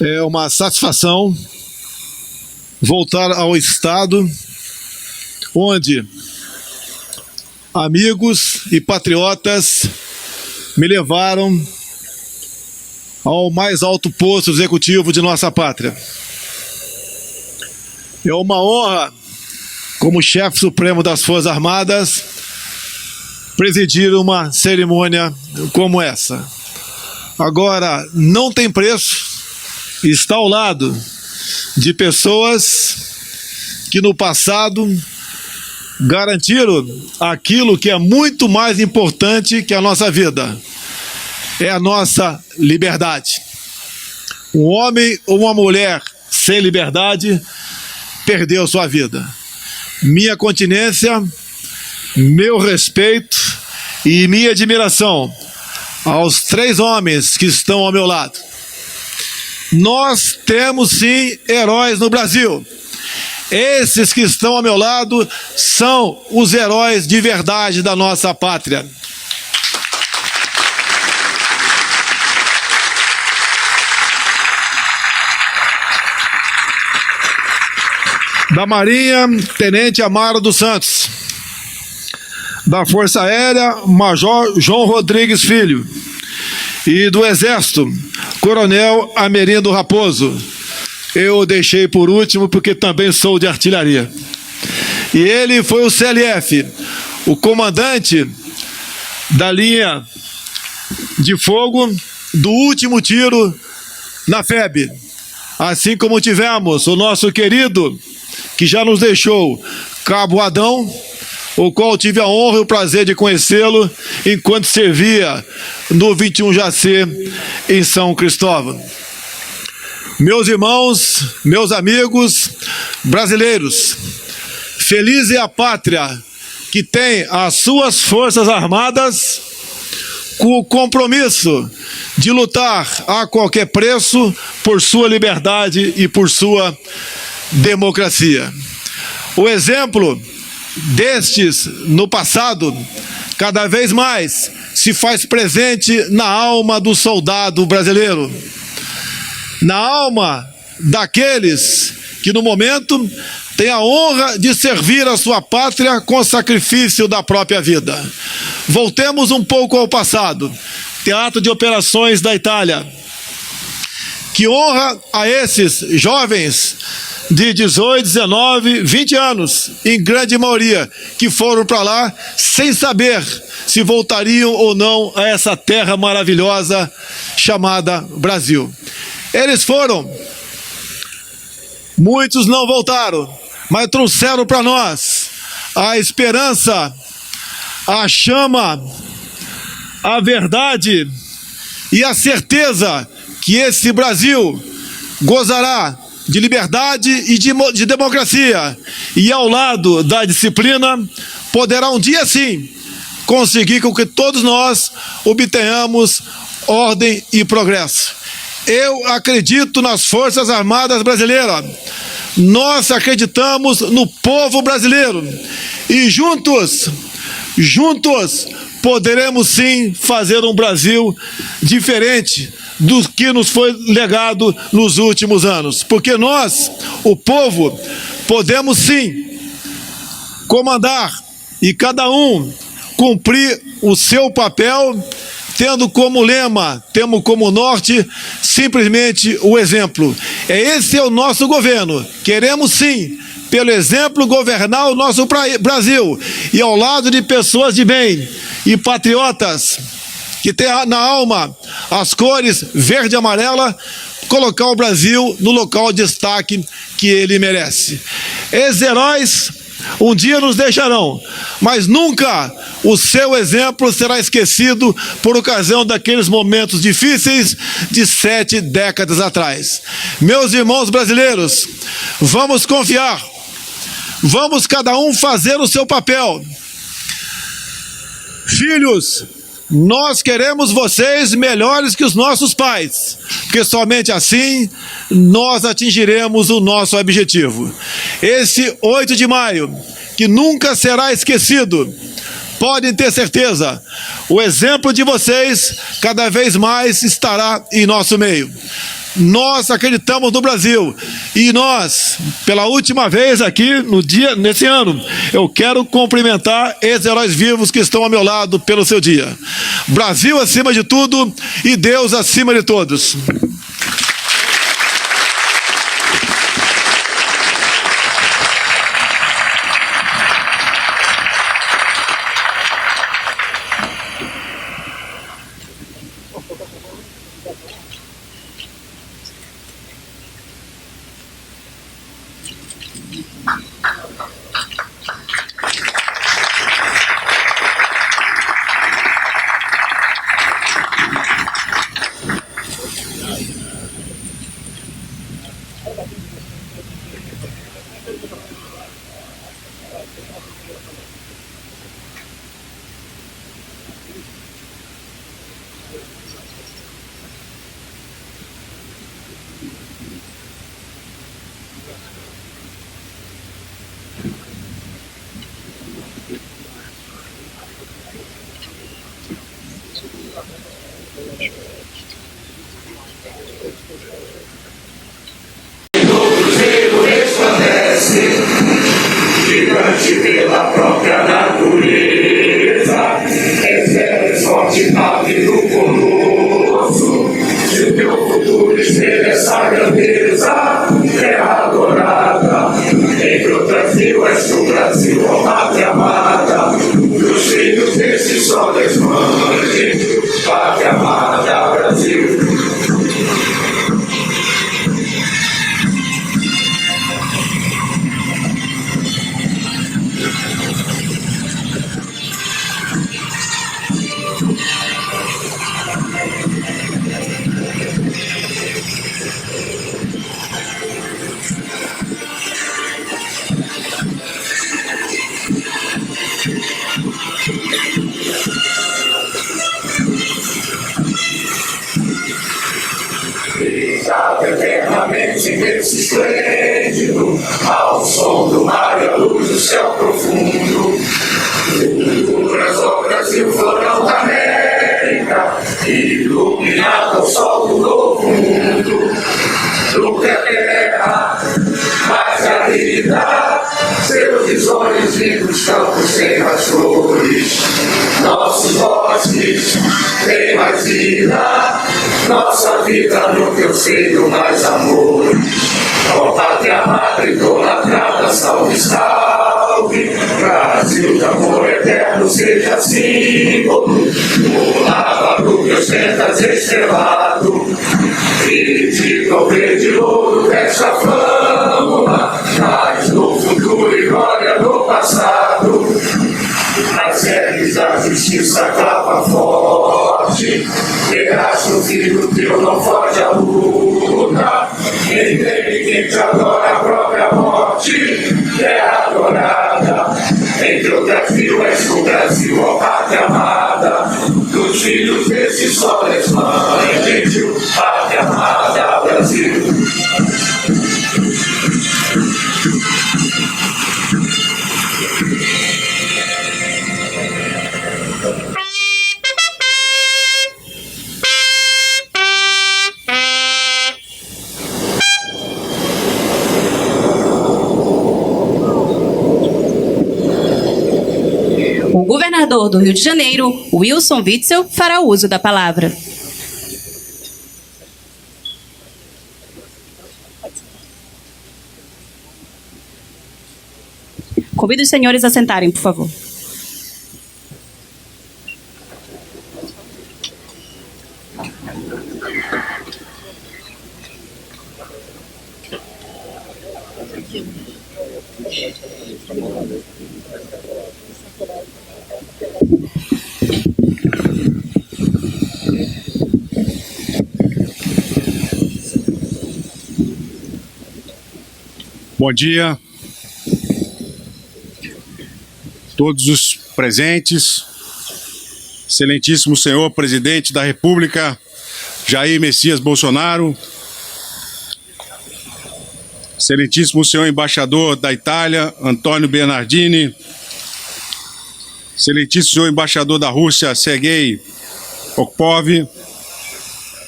É uma satisfação voltar ao estado onde amigos e patriotas me levaram ao mais alto posto executivo de nossa pátria. É uma honra, como chefe supremo das Forças Armadas, presidir uma cerimônia como essa. Agora, não tem preço estar ao lado de pessoas que no passado garantiram aquilo que é muito mais importante que a nossa vida, é a nossa liberdade. Um homem ou uma mulher sem liberdade perdeu sua vida. Minha continência, meu respeito e minha admiração aos 3 homens que estão ao meu lado. Nós temos sim heróis no Brasil. Esses que estão ao meu lado são os heróis de verdade da nossa pátria. Da Marinha, Tenente Amaro dos Santos. Da Força Aérea, Major João Rodrigues Filho. E do Exército, Coronel Amerindo Raposo. Eu deixei por último porque também sou de artilharia. E ele foi o CLF, o comandante da linha de fogo do último tiro na FEB. Assim como tivemos o nosso querido, que já nos deixou, Cabo Adão, o qual tive a honra e o prazer de conhecê-lo enquanto servia no 21 Jacê em São Cristóvão. Meus irmãos, meus amigos brasileiros, feliz é a pátria que tem as suas Forças Armadas com o compromisso de lutar a qualquer preço por sua liberdade e por sua democracia. O exemplo destes no passado, cada vez mais se faz presente na alma do soldado brasileiro, na alma daqueles que no momento têm a honra de servir a sua pátria com sacrifício da própria vida. Voltemos um pouco ao passado. Teatro de Operações da Itália. Que honra a esses jovens de 18, 19, 20 anos, em grande maioria, que foram para lá sem saber se voltariam ou não a essa terra maravilhosa chamada Brasil. Eles foram, muitos não voltaram, mas trouxeram para nós a esperança, a chama, a verdade e a certeza que esse Brasil gozará de liberdade e de democracia, e ao lado da disciplina poderá um dia sim conseguir com que todos nós obtenhamos ordem e progresso. Eu acredito nas Forças Armadas brasileiras, nós acreditamos no povo brasileiro e juntos poderemos sim fazer um Brasil diferente do que nos foi legado nos últimos anos. Porque nós, o povo, podemos sim comandar e cada um cumprir o seu papel, tendo como lema, temos como norte, simplesmente o exemplo. Esse é o nosso governo. Queremos sim, pelo exemplo, governar o nosso Brasil, e ao lado de pessoas de bem e patriotas, que tem na alma as cores verde e amarela, colocar o Brasil no local de destaque que ele merece. Esses heróis um dia nos deixarão, mas nunca o seu exemplo será esquecido por ocasião daqueles momentos difíceis de 7 décadas atrás. Meus irmãos brasileiros, vamos confiar, vamos cada um fazer o seu papel. Filhos, Nós queremos vocês melhores que os nossos pais, porque somente assim nós atingiremos o nosso objetivo. Esse 8 de maio, que nunca será esquecido, podem ter certeza, o exemplo de vocês cada vez mais estará em nosso meio. Nós acreditamos no Brasil e nós, pela última vez aqui nesse ano, eu quero cumprimentar esses heróis vivos que estão ao meu lado pelo seu dia. Brasil acima de tudo e Deus acima de todos. Gigante pela própria natureza, recebe forte do colosso. Se o teu futuro espelha essa grandeza, terra adorada, entre outras vilas do Brasil, ó pátria amada, dos filhos desse sol desmante, pátria amada, Brasil. Eternamente nesse esplêndido, ao som do mar e à luz do céu profundo, as obras e o florão da América, iluminado ao sol do novo mundo, nunca é terra, mas a vida, seus olhos vivos, campos sem mais flores, nossos bosques têm mais vida, nossa vida no teu seio mais amor. Ó pátria amada idolatrada, salve, salve, Brasil de amor eterno seja símbolo, o lavado que ostentas estrelado, e de verde louro desta flâmula, mas no futuro e glória no passado. Nas séries da justiça clama forte, terás no filho teu, não foge a luta, nem teme quem te adora a própria morte, terra adorada, entre outras vilas do Brasil, ó pátria amada, dos filhos desse sol desmante, pátria amada, Brasil. O governador do Rio de Janeiro, Wilson Witzel, fará uso da palavra. Convido os senhores a sentarem, por favor. Bom dia, todos os presentes, Excelentíssimo senhor presidente da República, Jair Messias Bolsonaro, excelentíssimo senhor embaixador da Itália, Antônio Bernardini, excelentíssimo senhor embaixador da Rússia, Sergei Okpov,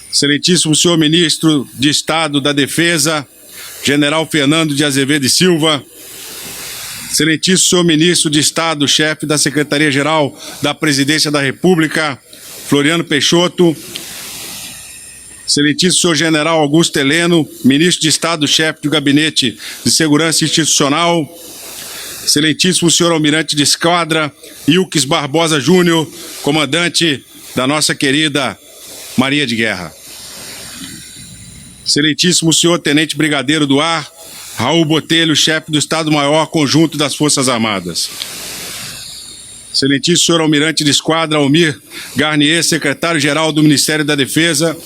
excelentíssimo senhor ministro de Estado da Defesa, general Fernando de Azevedo e Silva, excelentíssimo senhor ministro de Estado, chefe da Secretaria-Geral da Presidência da República, Floriano Peixoto, excelentíssimo senhor general Augusto Heleno, ministro de Estado, chefe do Gabinete de Segurança Institucional, excelentíssimo senhor almirante de esquadra, Ilques Barbosa Júnior, comandante da nossa querida Marinha de Guerra. Excelentíssimo senhor tenente brigadeiro do ar, Raul Botelho, chefe do Estado-Maior Conjunto das Forças Armadas. Excelentíssimo senhor almirante de esquadra, Almir Garnier, secretário-geral do Ministério da Defesa.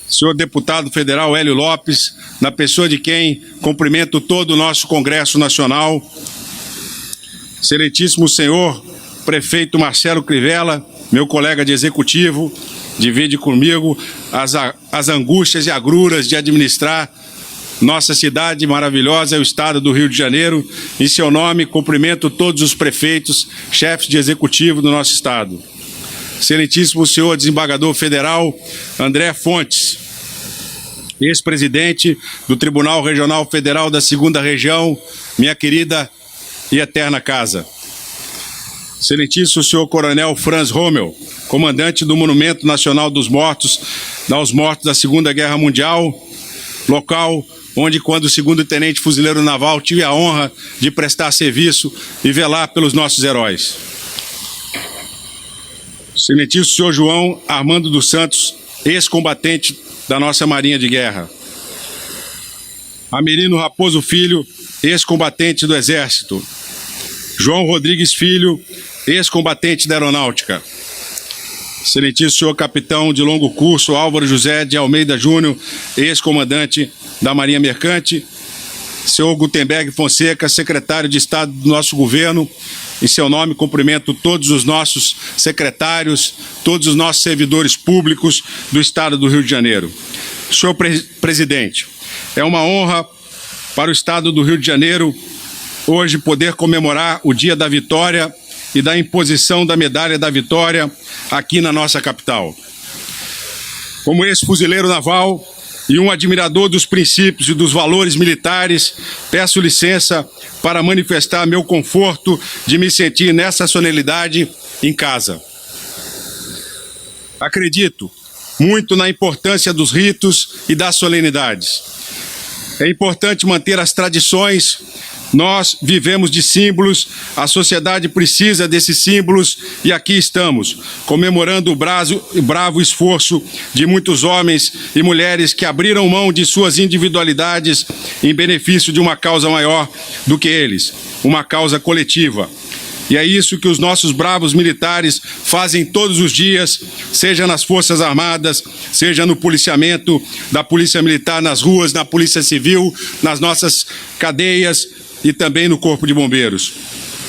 Senhor deputado federal Hélio Lopes, na pessoa de quem cumprimento todo o nosso Congresso Nacional. Excelentíssimo senhor prefeito Marcelo Crivella, meu colega de executivo, divide comigo as angústias e agruras de administrar nossa cidade maravilhosa, o estado do Rio de Janeiro. Em seu nome, cumprimento todos os prefeitos, chefes de executivo do nosso estado. Excelentíssimo senhor desembargador federal André Fontes, ex-presidente do Tribunal Regional Federal da 2ª Região, minha querida e eterna casa. Excelentíssimo senhor coronel Franz Rommel, comandante do Monumento Nacional dos Mortos, aos mortos da Segunda Guerra Mundial, local onde, quando segundo tenente fuzileiro naval, tive a honra de prestar serviço e velar pelos nossos heróis. Excelentíssimo senhor João Armando dos Santos, ex-combatente da nossa Marinha de Guerra. Amerino Raposo Filho, ex-combatente do Exército. João Rodrigues Filho, ex-combatente da Aeronáutica. Excelentíssimo senhor capitão de longo curso Álvaro José de Almeida Júnior, ex-comandante da Marinha Mercante. Senhor Gutenberg Fonseca, secretário de Estado do nosso governo. Em seu nome, cumprimento todos os nossos secretários, todos os nossos servidores públicos do Estado do Rio de Janeiro. Senhor presidente, é uma honra para o Estado do Rio de Janeiro hoje poder comemorar o Dia da Vitória e da imposição da Medalha da Vitória aqui na nossa capital. Como ex-fuzileiro naval e um admirador dos princípios e dos valores militares, peço licença para manifestar meu conforto de me sentir nessa solenidade em casa. Acredito muito na importância dos ritos e das solenidades. É importante manter as tradições. Nós vivemos de símbolos, a sociedade precisa desses símbolos e aqui estamos, comemorando o bravo esforço de muitos homens e mulheres que abriram mão de suas individualidades em benefício de uma causa maior do que eles, uma causa coletiva. E é isso que os nossos bravos militares fazem todos os dias, seja nas Forças Armadas, seja no policiamento da Polícia Militar nas ruas, na Polícia Civil, nas nossas cadeias e também no Corpo de Bombeiros.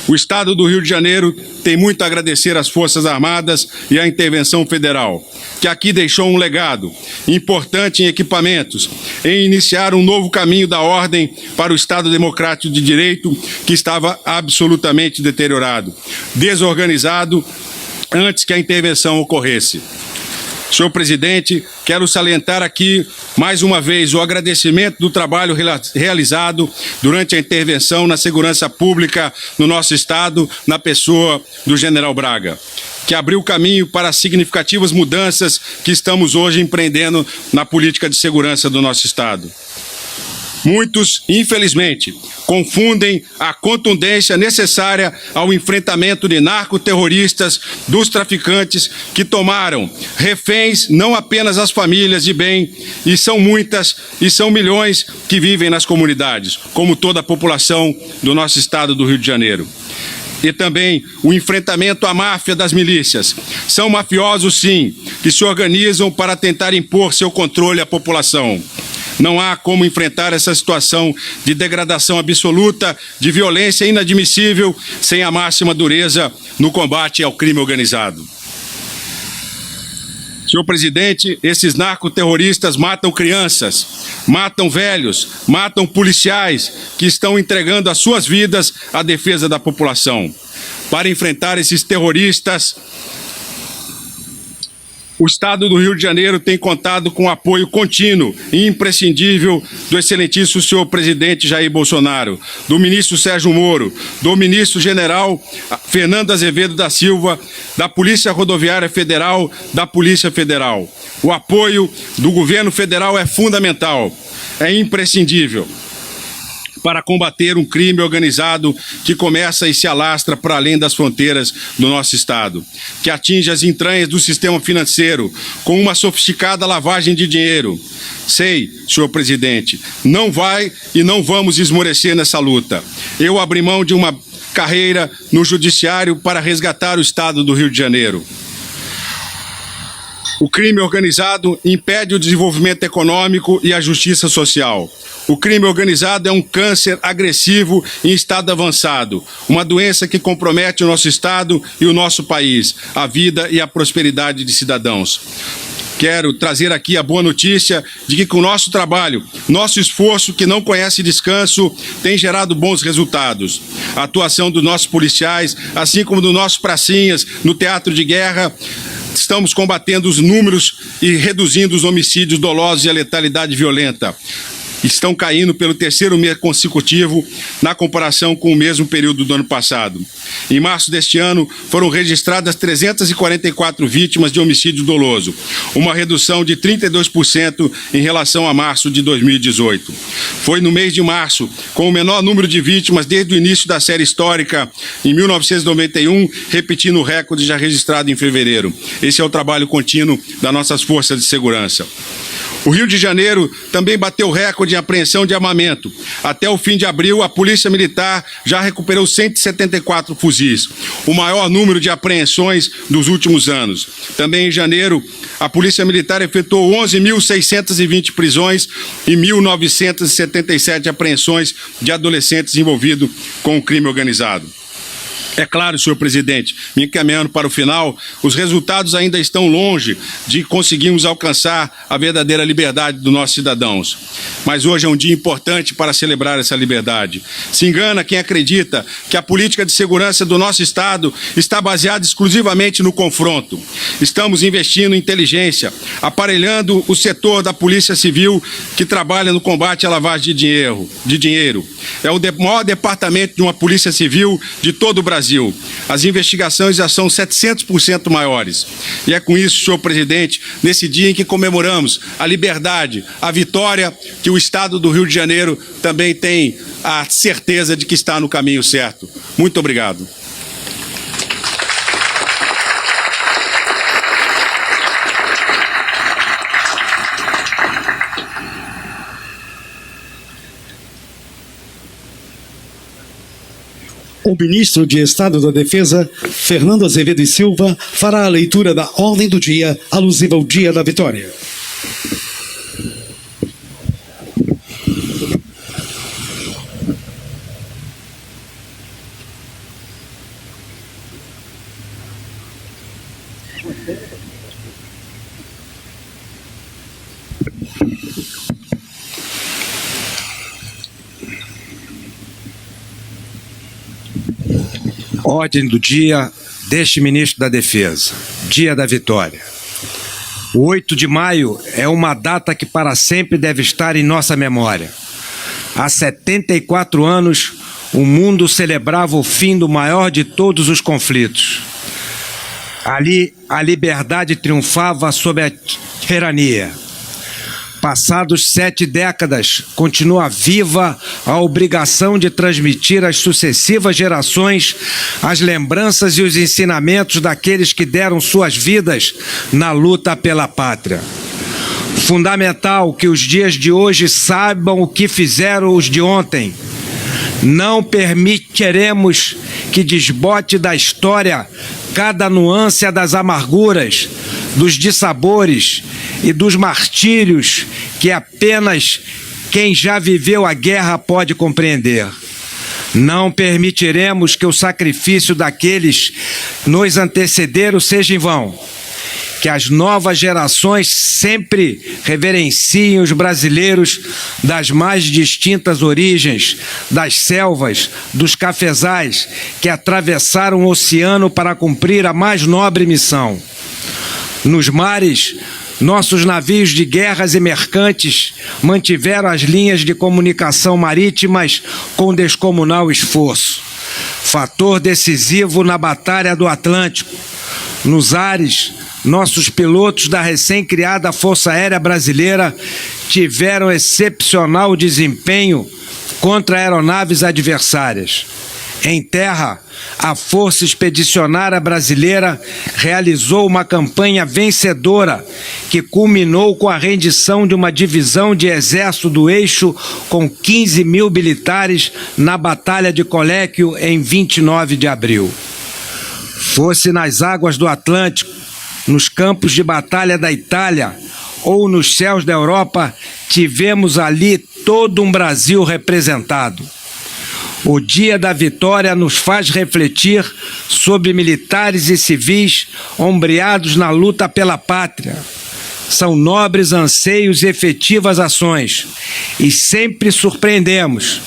O Estado do Rio de Janeiro tem muito a agradecer às Forças Armadas e à intervenção federal, que aqui deixou um legado importante em equipamentos, em iniciar um novo caminho da ordem para o Estado Democrático de Direito, que estava absolutamente deteriorado, desorganizado, antes que a intervenção ocorresse. Senhor presidente, quero salientar aqui, mais uma vez, o agradecimento do trabalho realizado durante a intervenção na segurança pública no nosso Estado, na pessoa do general Braga, que abriu caminho para as significativas mudanças que estamos hoje empreendendo na política de segurança do nosso Estado. Muitos, infelizmente, confundem a contundência necessária ao enfrentamento de narcoterroristas, dos traficantes que tomaram reféns não apenas as famílias de bem, e são muitas, e são milhões que vivem nas comunidades, como toda a população do nosso estado do Rio de Janeiro. E também o enfrentamento à máfia das milícias. São mafiosos, sim, que se organizam para tentar impor seu controle à população. Não há como enfrentar essa situação de degradação absoluta, de violência inadmissível, sem a máxima dureza no combate ao crime organizado. Senhor presidente, esses narcoterroristas matam crianças, matam velhos, matam policiais que estão entregando as suas vidas à defesa da população. Para enfrentar esses terroristas, o Estado do Rio de Janeiro tem contado com o apoio contínuo e imprescindível do excelentíssimo senhor presidente Jair Bolsonaro, do ministro Sérgio Moro, do ministro general Fernando Azevedo da Silva, da Polícia Rodoviária Federal, da Polícia Federal. O apoio do governo federal é fundamental, é imprescindível para combater um crime organizado que começa e se alastra para além das fronteiras do nosso Estado, que atinge as entranhas do sistema financeiro com uma sofisticada lavagem de dinheiro. Sei, senhor presidente, não vai e não vamos esmorecer nessa luta. Eu abri mão de uma carreira no judiciário para resgatar o Estado do Rio de Janeiro. O crime organizado impede o desenvolvimento econômico e a justiça social. O crime organizado é um câncer agressivo em estado avançado, uma doença que compromete o nosso Estado e o nosso país, a vida e a prosperidade de cidadãos. Quero trazer aqui a boa notícia de que com o nosso trabalho, nosso esforço que não conhece descanso, tem gerado bons resultados. A atuação dos nossos policiais, assim como dos nossos pracinhas no teatro de guerra, estamos combatendo os números e reduzindo os homicídios dolosos e a letalidade violenta. Estão caindo pelo terceiro mês consecutivo na comparação com o mesmo período do ano passado. Em março deste ano, foram registradas 344 vítimas de homicídio doloso, uma redução de 32% em relação a março de 2018. Foi no mês de março, com o menor número de vítimas desde o início da série histórica, em 1991, repetindo o recorde já registrado em fevereiro. Esse é o trabalho contínuo das nossas forças de segurança. O Rio de Janeiro também bateu recorde em apreensão de armamento. Até o fim de abril, a Polícia Militar já recuperou 174 fuzis, o maior número de apreensões dos últimos anos. Também em janeiro, a Polícia Militar efetuou 11.620 prisões e 1.977 apreensões de adolescentes envolvidos com o crime organizado. É claro, senhor presidente, me encaminhando para o final, os resultados ainda estão longe de conseguirmos alcançar a verdadeira liberdade dos nossos cidadãos. Mas hoje é um dia importante para celebrar essa liberdade. Se engana quem acredita que a política de segurança do nosso Estado está baseada exclusivamente no confronto. Estamos investindo em inteligência, aparelhando o setor da Polícia Civil que trabalha no combate à lavagem de dinheiro. É o maior departamento de uma Polícia Civil de todo o Brasil. As investigações já são 700% maiores. E é com isso, senhor presidente, nesse dia em que comemoramos a liberdade, a vitória, que o Estado do Rio de Janeiro também tem a certeza de que está no caminho certo. Muito obrigado. O ministro de Estado da Defesa, Fernando Azevedo e Silva, fará a leitura da ordem do dia alusiva ao Dia da Vitória. Ordem do dia deste ministro da Defesa, Dia da Vitória. O 8 de maio é uma data que para sempre deve estar em nossa memória. Há 74 anos, o mundo celebrava o fim do maior de todos os conflitos. Ali, a liberdade triunfava sobre a tirania. Passados 7 décadas, continua viva a obrigação de transmitir às sucessivas gerações as lembranças e os ensinamentos daqueles que deram suas vidas na luta pela pátria. Fundamental que os dias de hoje saibam o que fizeram os de ontem. Não permitiremos que desbote da história cada nuance das amarguras, dos dissabores e dos martírios que apenas quem já viveu a guerra pode compreender. Não permitiremos que o sacrifício daqueles nos antecederam seja em vão que as novas gerações sempre reverenciem os brasileiros das mais distintas origens, das selvas, dos cafezais, que atravessaram o oceano para cumprir a mais nobre missão. Nos mares, nossos navios de guerras e mercantes mantiveram as linhas de comunicação marítimas com descomunal esforço, fator decisivo na Batalha do Atlântico. Nos ares, nossos pilotos da recém-criada Força Aérea Brasileira tiveram excepcional desempenho contra aeronaves adversárias. Em terra, a Força Expedicionária Brasileira realizou uma campanha vencedora que culminou com a rendição de uma divisão de exército do Eixo com 15 mil militares na Batalha de Coléquio em 29 de abril. Fosse nas águas do Atlântico, nos campos de batalha da Itália ou nos céus da Europa, tivemos ali todo um Brasil representado. O Dia da Vitória nos faz refletir sobre militares e civis ombreados na luta pela pátria. São nobres anseios e efetivas ações, e sempre surpreendemos.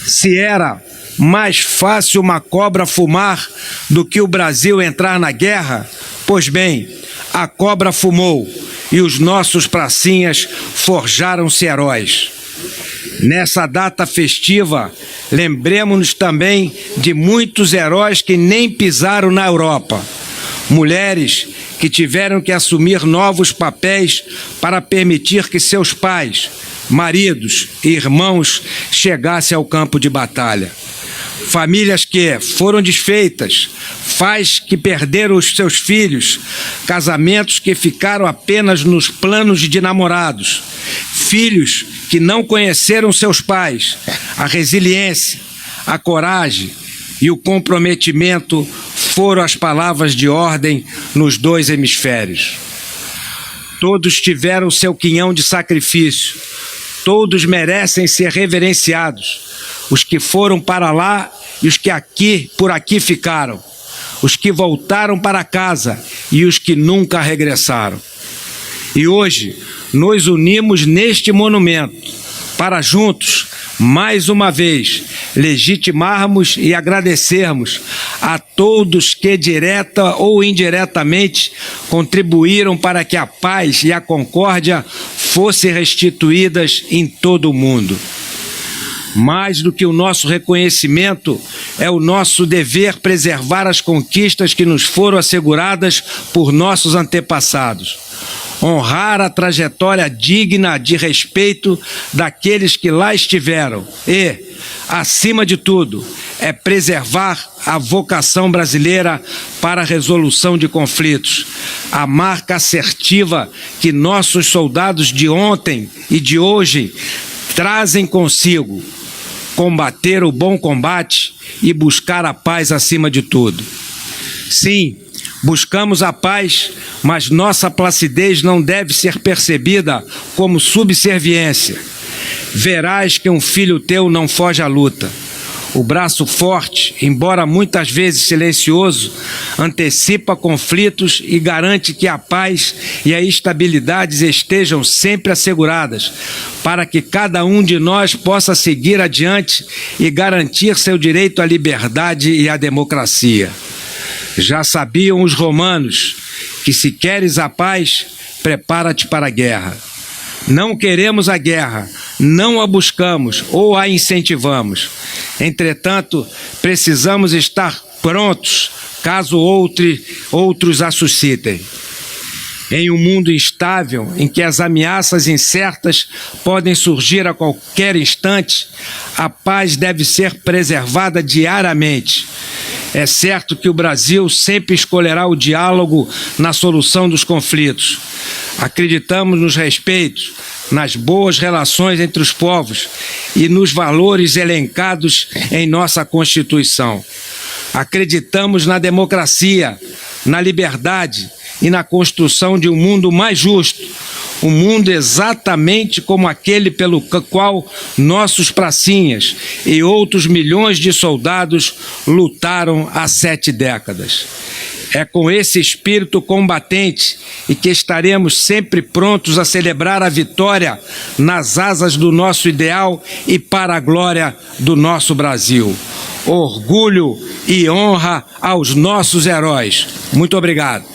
Se era mais fácil uma cobra fumar do que o Brasil entrar na guerra, pois bem, a cobra fumou e os nossos pracinhas forjaram-se heróis. Nessa data festiva, lembremos-nos também de muitos heróis que nem pisaram na Europa. Mulheres que tiveram que assumir novos papéis para permitir que seus pais, maridos e irmãos chegassem ao campo de batalha. Famílias que foram desfeitas, pais que perderam os seus filhos, casamentos que ficaram apenas nos planos de namorados, filhos que não conheceram seus pais. A resiliência, a coragem e o comprometimento foram as palavras de ordem nos dois hemisférios. Todos tiveram seu quinhão de sacrifício, todos merecem ser reverenciados, os que foram para lá e os que por aqui ficaram, os que voltaram para casa e os que nunca regressaram. E hoje nos unimos neste monumento para juntos, mais uma vez, legitimarmos e agradecermos a todos que direta ou indiretamente contribuíram para que a paz e a concórdia fossem restituídas em todo o mundo. Mais do que o nosso reconhecimento, é o nosso dever preservar as conquistas que nos foram asseguradas por nossos antepassados. Honrar a trajetória digna de respeito daqueles que lá estiveram e, acima de tudo, é preservar a vocação brasileira para a resolução de conflitos, a marca assertiva que nossos soldados de ontem e de hoje trazem consigo: combater o bom combate e buscar a paz acima de tudo. Sim, buscamos a paz, mas nossa placidez não deve ser percebida como subserviência. Verás que um filho teu não foge à luta. O braço forte, embora muitas vezes silencioso, antecipa conflitos e garante que a paz e a estabilidade estejam sempre asseguradas, para que cada um de nós possa seguir adiante e garantir seu direito à liberdade e à democracia. Já sabiam os romanos que, se queres a paz, prepara-te para a guerra. Não queremos a guerra, não a buscamos ou a incentivamos. Entretanto, precisamos estar prontos caso outros a suscitem. Em um mundo instável, em que as ameaças incertas podem surgir a qualquer instante, a paz deve ser preservada diariamente. É certo que o Brasil sempre escolherá o diálogo na solução dos conflitos. Acreditamos nos respeitos, nas boas relações entre os povos e nos valores elencados em nossa Constituição. Acreditamos na democracia, na liberdade e na construção de um mundo mais justo, um mundo exatamente como aquele pelo qual nossos pracinhas e outros milhões de soldados lutaram há 7 décadas. É com esse espírito combatente e que estaremos sempre prontos a celebrar a vitória nas asas do nosso ideal e para a glória do nosso Brasil. Orgulho e honra aos nossos heróis. Muito obrigado.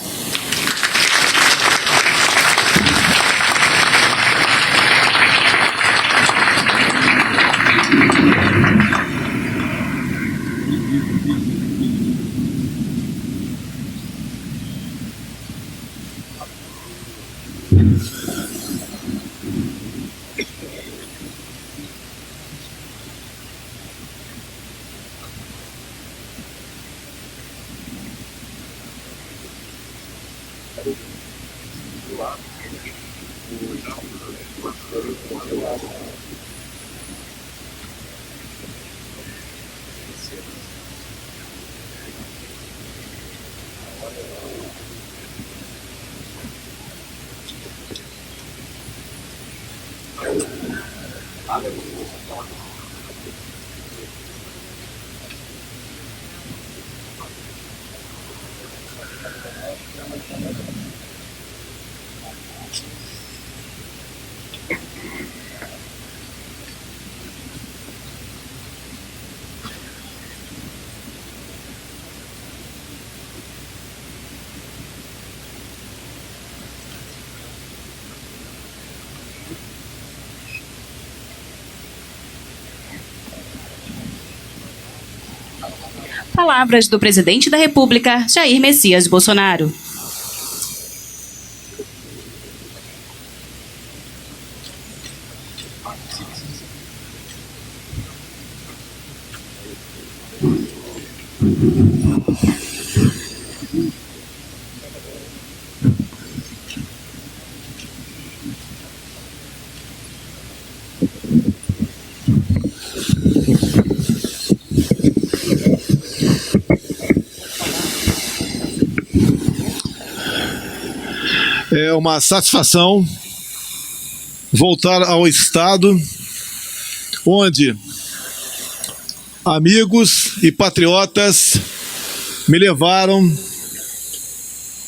Palavras do presidente da República, Jair Messias Bolsonaro. É uma satisfação voltar ao estado onde amigos e patriotas me levaram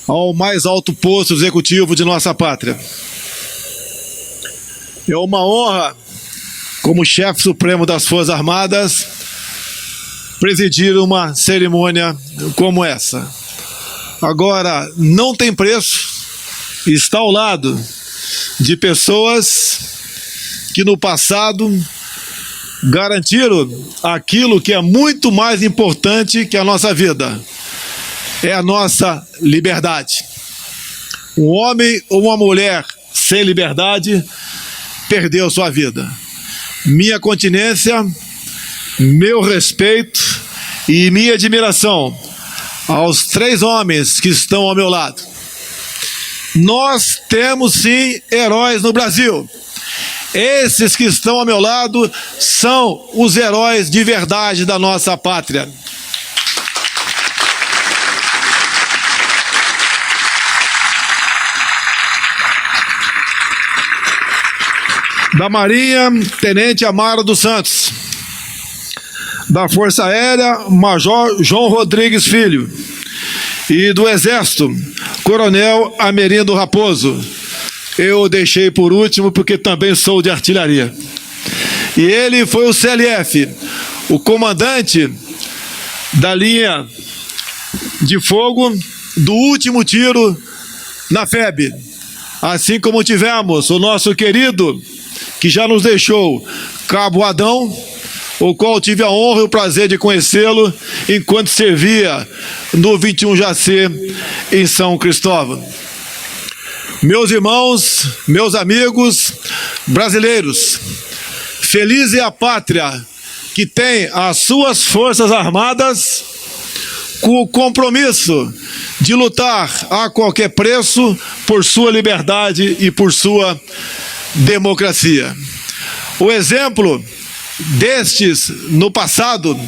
ao mais alto posto executivo de nossa pátria. É uma honra, como chefe supremo das Forças Armadas, presidir uma cerimônia como essa. Agora, não tem preço estar ao lado de pessoas que no passado garantiram aquilo que é muito mais importante que a nossa vida, é a nossa liberdade. Um homem ou uma mulher sem liberdade perdeu sua vida. Minha continência, meu respeito e minha admiração aos 3 homens que estão ao meu lado. Nós temos sim heróis no Brasil. Esses que estão ao meu lado são os heróis de verdade da nossa pátria. Da Marinha, Tenente Amaro dos Santos. Da Força Aérea, Major João Rodrigues Filho. E do Exército, Coronel Amerindo Raposo. Eu deixei por último porque também sou de artilharia. E ele foi o CLF, o comandante da linha de fogo do último tiro na FEB. Assim como tivemos o nosso querido, que já nos deixou, Cabo Adão, o qual tive a honra e o prazer de conhecê-lo enquanto servia no 21 Jacê em São Cristóvão. Meus irmãos, meus amigos brasileiros, feliz é a pátria que tem as suas forças armadas com o compromisso de lutar a qualquer preço por sua liberdade e por sua democracia. O exemplo destes no passado,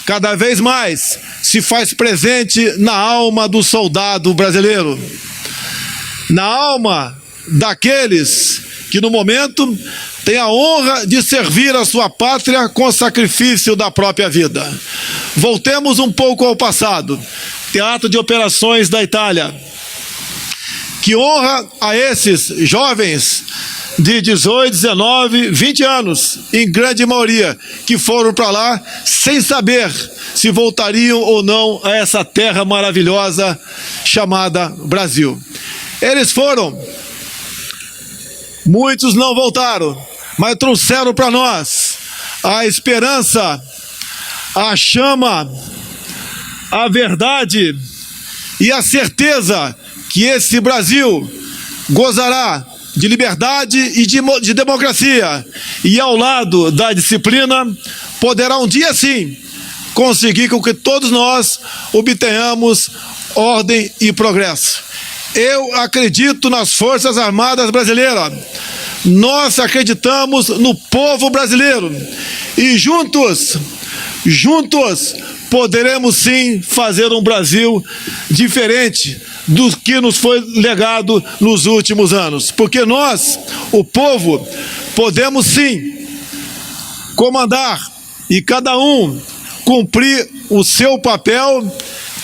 cada vez mais se faz presente na alma do soldado brasileiro, na alma daqueles que no momento têm a honra de servir a sua pátria com sacrifício da própria vida. Voltemos um pouco ao passado. Teatro de Operações da Itália. Que honra a esses jovens de 18, 19, 20 anos, em grande maioria, que foram para lá sem saber se voltariam ou não a essa terra maravilhosa chamada Brasil. Eles foram, muitos não voltaram, mas trouxeram para nós a esperança, a chama, a verdade e a certeza que esse Brasil gozará de liberdade e de democracia, e ao lado da disciplina poderá um dia sim conseguir com que todos nós obtenhamos ordem e progresso. Eu acredito nas Forças Armadas Brasileiras, nós acreditamos no povo brasileiro, e juntos poderemos sim fazer um Brasil diferente do que nos foi legado nos últimos anos. Porque nós, o povo, podemos sim comandar e cada um cumprir o seu papel,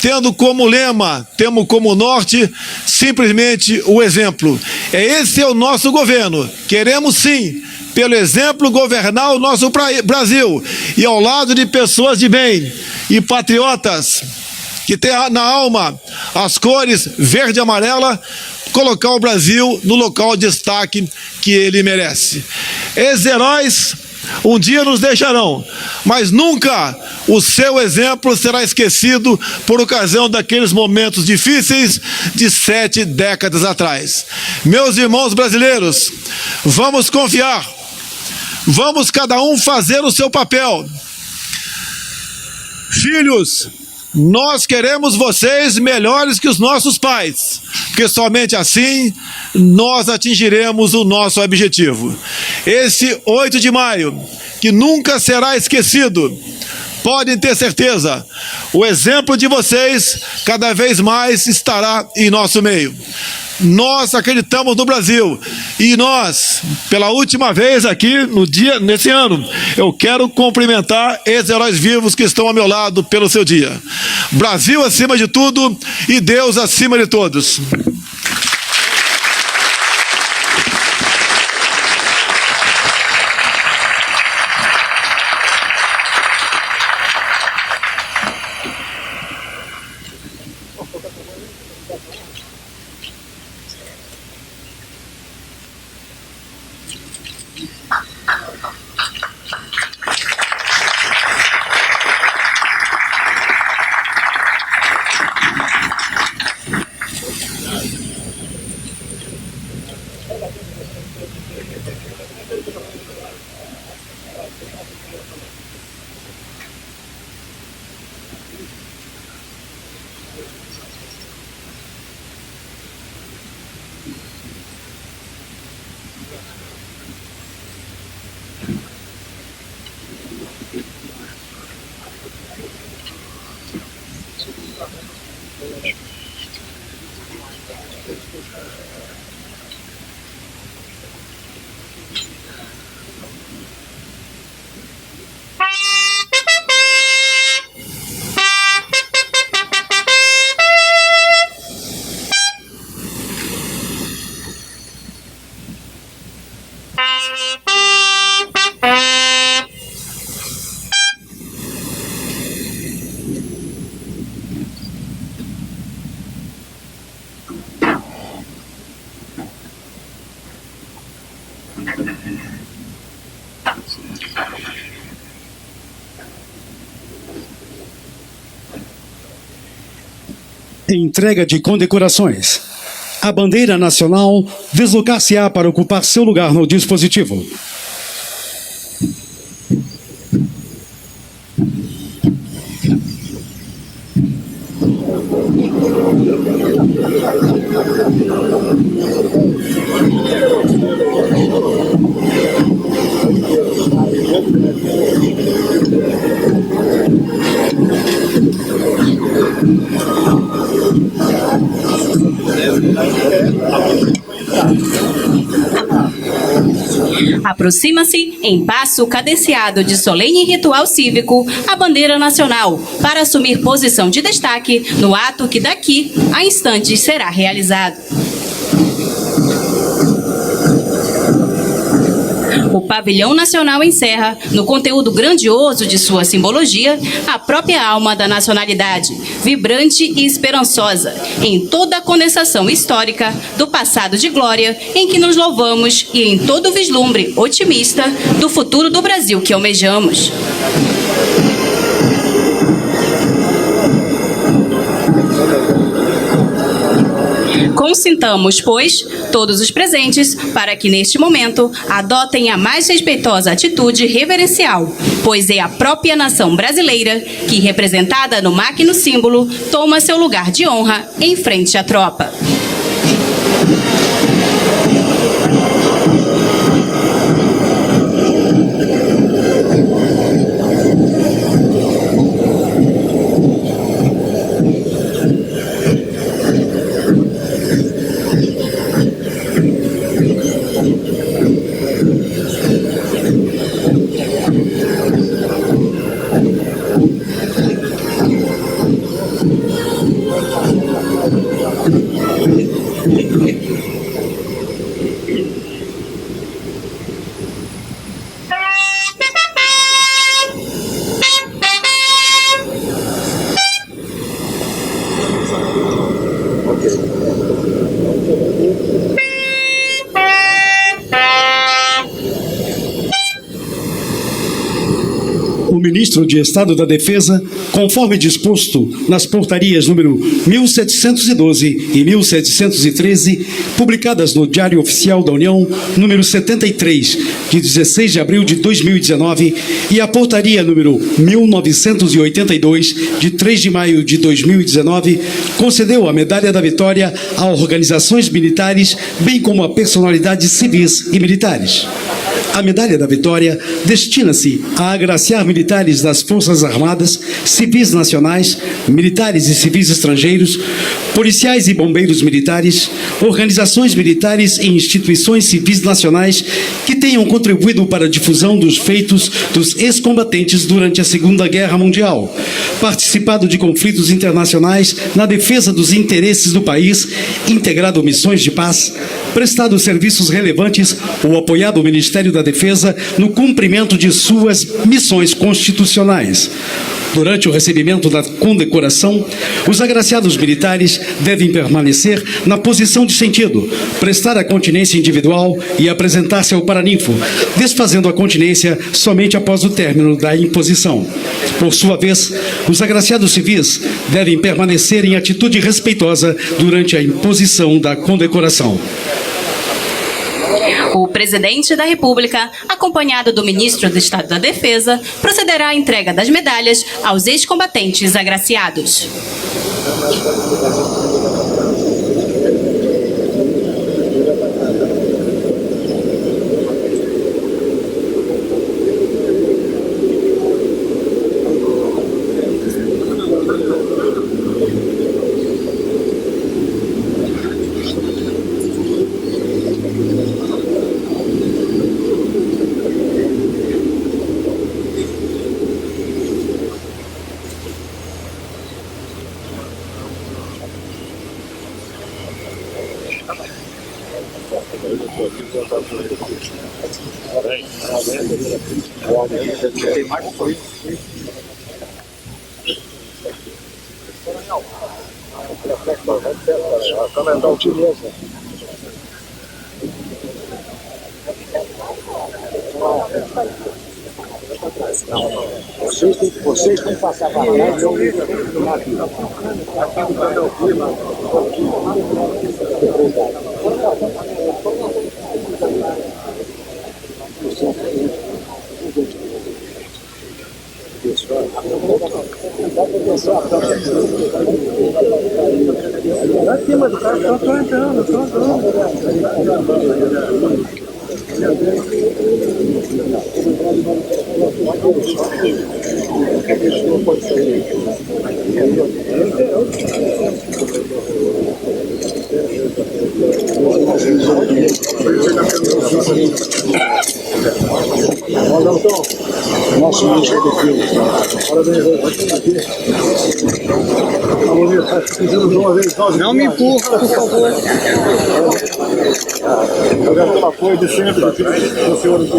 tendo como lema, temos como norte, simplesmente o exemplo. Esse é o nosso governo. Queremos sim, pelo exemplo, governar o nosso Brasil, e ao lado de pessoas de bem e patriotas que tem na alma as cores verde e amarela, colocar o Brasil no local de destaque que ele merece. Esses heróis um dia nos deixarão, mas nunca o seu exemplo será esquecido por ocasião daqueles momentos difíceis de 7 décadas atrás. Meus irmãos brasileiros, vamos confiar, vamos cada um fazer o seu papel. Filhos, nós queremos vocês melhores que os nossos pais, porque somente assim nós atingiremos o nosso objetivo. Esse 8 de maio, que nunca será esquecido, podem ter certeza, o exemplo de vocês cada vez mais estará em nosso meio. Nós acreditamos no Brasil, e nós, pela última vez aqui nesse ano, eu quero cumprimentar esses heróis vivos que estão ao meu lado pelo seu dia. Brasil acima de tudo e Deus acima de todos. Entrega de condecorações. A bandeira nacional deslocar-se-á para ocupar seu lugar no dispositivo. Aproxima-se, em passo cadenciado de solene ritual cívico, a bandeira nacional, para assumir posição de destaque no ato que daqui a instantes será realizado. O pavilhão nacional encerra, no conteúdo grandioso de sua simbologia, a própria alma da nacionalidade, vibrante e esperançosa, em toda a condensação histórica do passado de glória em que nos louvamos e em todo o vislumbre otimista do futuro do Brasil que almejamos. Consintamos, pois, todos os presentes, para que neste momento adotem a mais respeitosa atitude reverencial, pois é a própria nação brasileira que, representada no magno símbolo, toma seu lugar de honra em frente à tropa. O ministro de Estado da Defesa, conforme disposto nas portarias número 1712 e 1713, publicadas no Diário Oficial da União, número 73, de 16 de abril de 2019, e a portaria número 1982, de 3 de maio de 2019, concedeu a Medalha da Vitória a organizações militares, bem como a personalidades civis e militares. A Medalha da Vitória destina-se a agraciar militares das Forças Armadas, civis nacionais, militares e civis estrangeiros, policiais e bombeiros militares, organizações militares e instituições civis nacionais que tenham contribuído para a difusão dos feitos dos ex-combatentes durante a Segunda Guerra Mundial, participado de conflitos internacionais na defesa dos interesses do país, integrado missões de paz, prestado serviços relevantes ou apoiado o Ministério da Defesa no cumprimento de suas missões constitucionais. Durante o recebimento da condecoração, os agraciados militares devem permanecer na posição de sentido, prestar a continência individual e apresentar-se ao paraninfo, desfazendo a continência somente após o término da imposição. Por sua vez, os agraciados civis devem permanecer em atitude respeitosa durante a imposição da condecoração. O presidente da República, acompanhado do ministro do Estado da Defesa, procederá à entrega das medalhas aos ex-combatentes agraciados. Vocês têm que passar para lá. Nosso ministro da Defesa. Não me empurra, por favor. Eu quero pelo apoio de sempre do senhor aqui.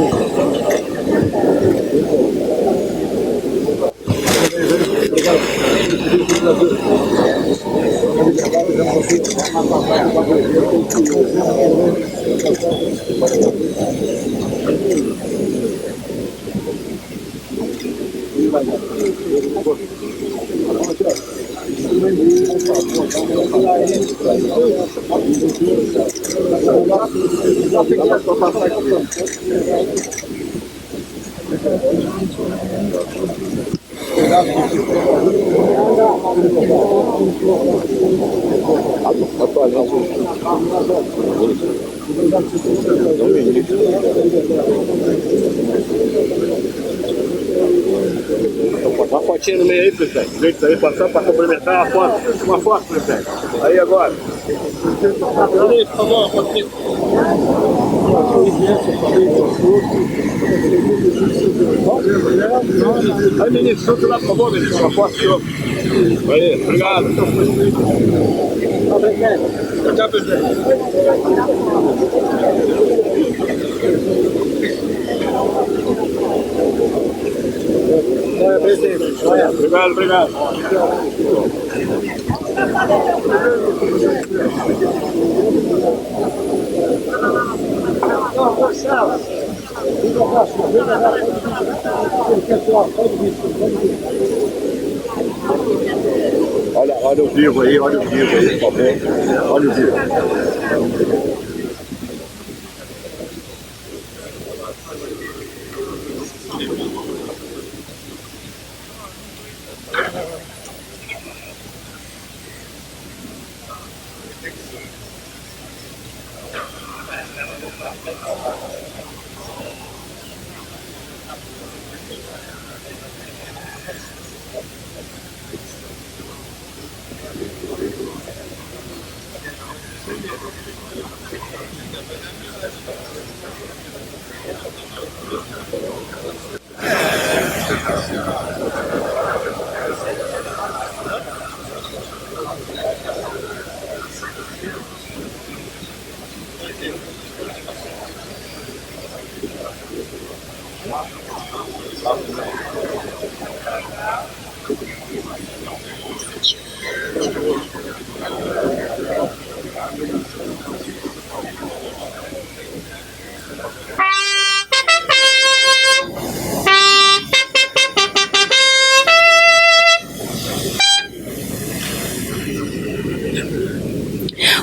Uma fotinha no meio aí, prefeito. Jeito aí, passar para complementar uma foto, prefeito. Aí agora. Por favor, uma fotinha. Aí, ministro, solta lá, por favor, ministro, uma foto, senhor. Aí, obrigado. Tchau, presidente. Obrigado, obrigado. Olha o vivo aí, por favor. Olha o vivo.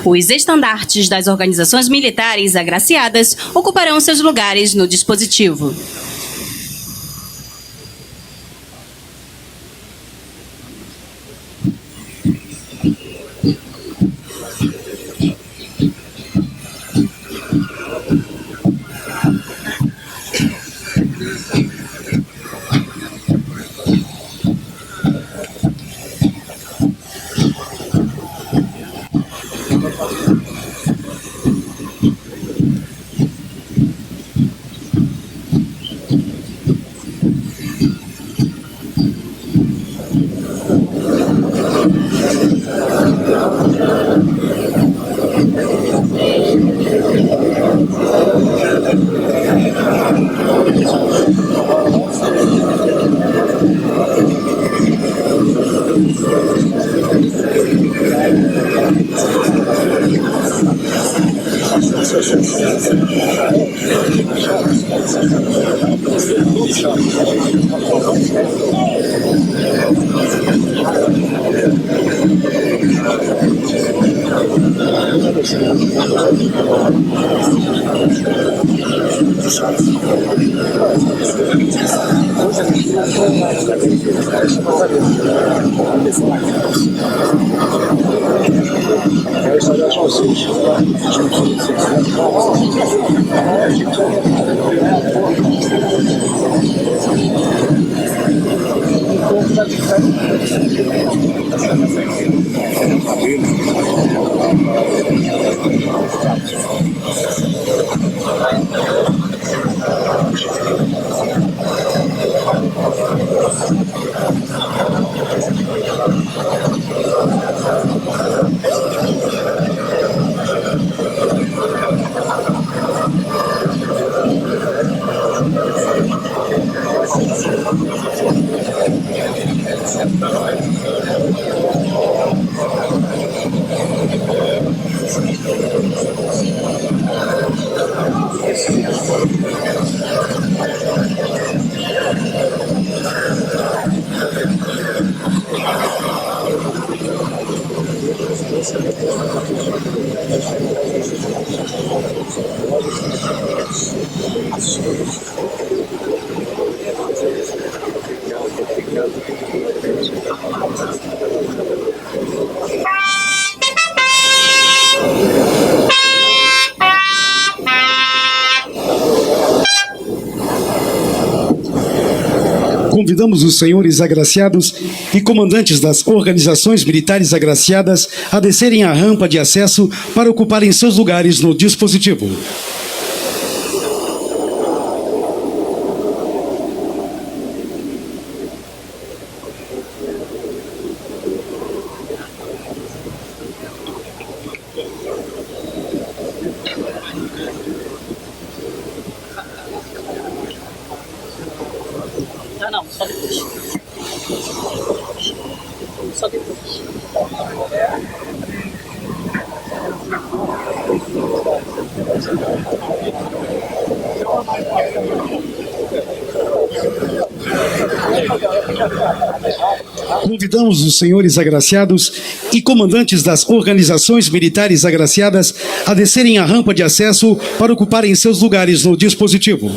Os estandartes das organizações militares agraciadas ocuparão seus lugares no dispositivo. Convidamos os senhores agraciados e comandantes das organizações militares agraciadas a descerem a rampa de acesso para ocuparem seus lugares no dispositivo. Não, só depois. Só depois. Convidamos os senhores agraciados e comandantes das organizações militares agraciadas a descerem a rampa de acesso para ocuparem seus lugares no dispositivo.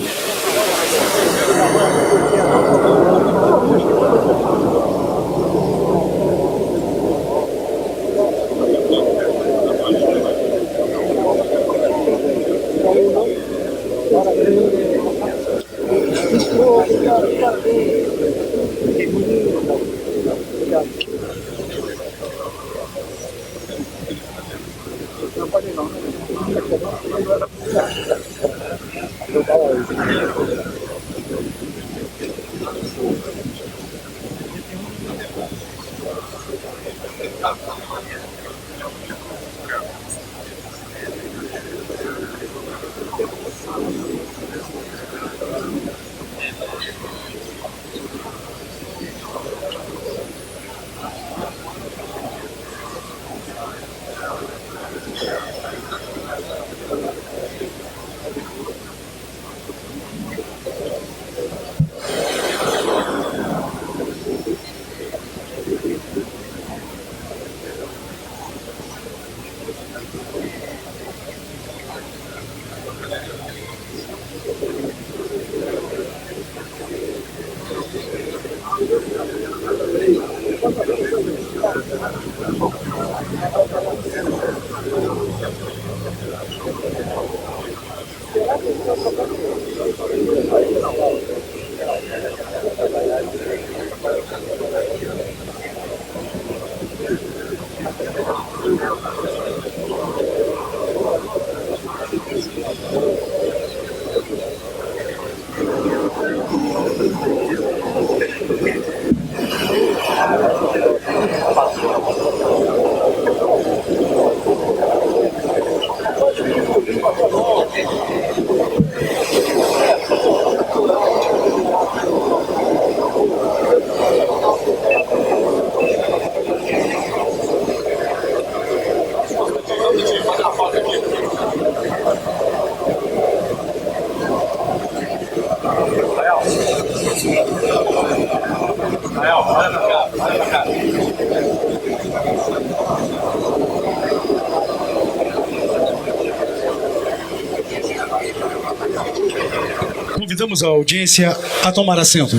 Convidamos a audiência a tomar assento.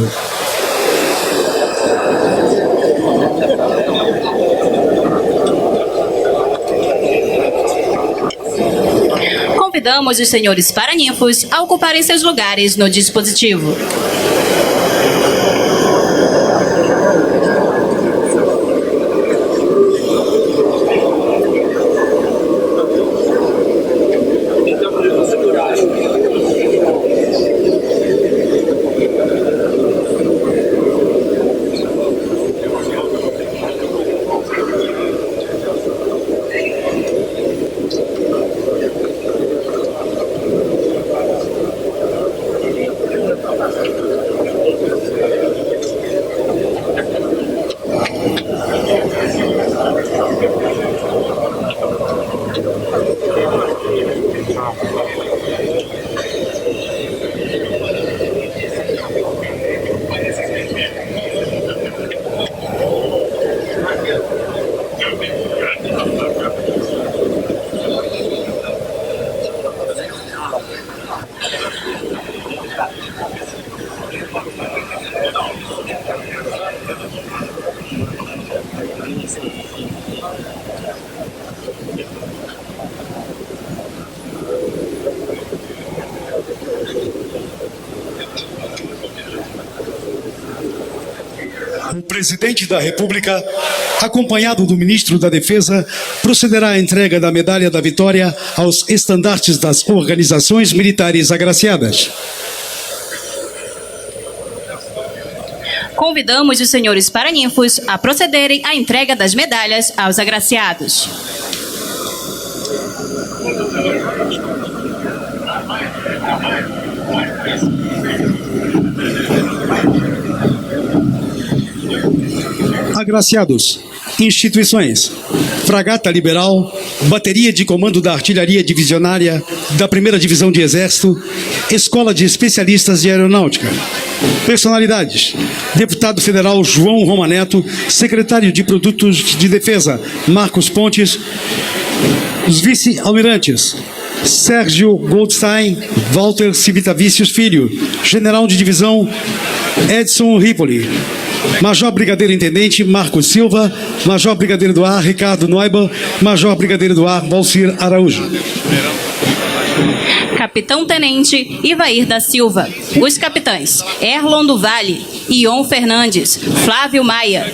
Convidamos os senhores paraninfos a ocuparem seus lugares no dispositivo. O presidente da República, acompanhado do ministro da Defesa, procederá à entrega da Medalha da Vitória aos estandartes das organizações militares agraciadas. Convidamos os senhores paraninfos a procederem à entrega das medalhas aos agraciados. Agraciados: instituições: Fragata Liberal, Bateria de Comando da Artilharia Divisionária da 1ª Divisão de Exército, Escola de Especialistas de Aeronáutica. Personalidades: Deputado Federal João Roma Neto, Secretário de Produtos de Defesa Marcos Pontes, os vice-almirantes: Sérgio Goldstein, Walter Civitavicius Filho, General de Divisão Edson Ripoli, Major Brigadeiro Intendente Marcos Silva, Major Brigadeiro do Ar Ricardo Noiba, Major Brigadeiro do Ar Valcir Araújo. Capitão Tenente Ivair da Silva. Os capitães Erlon do Vale, Ion Fernandes, Flávio Maia.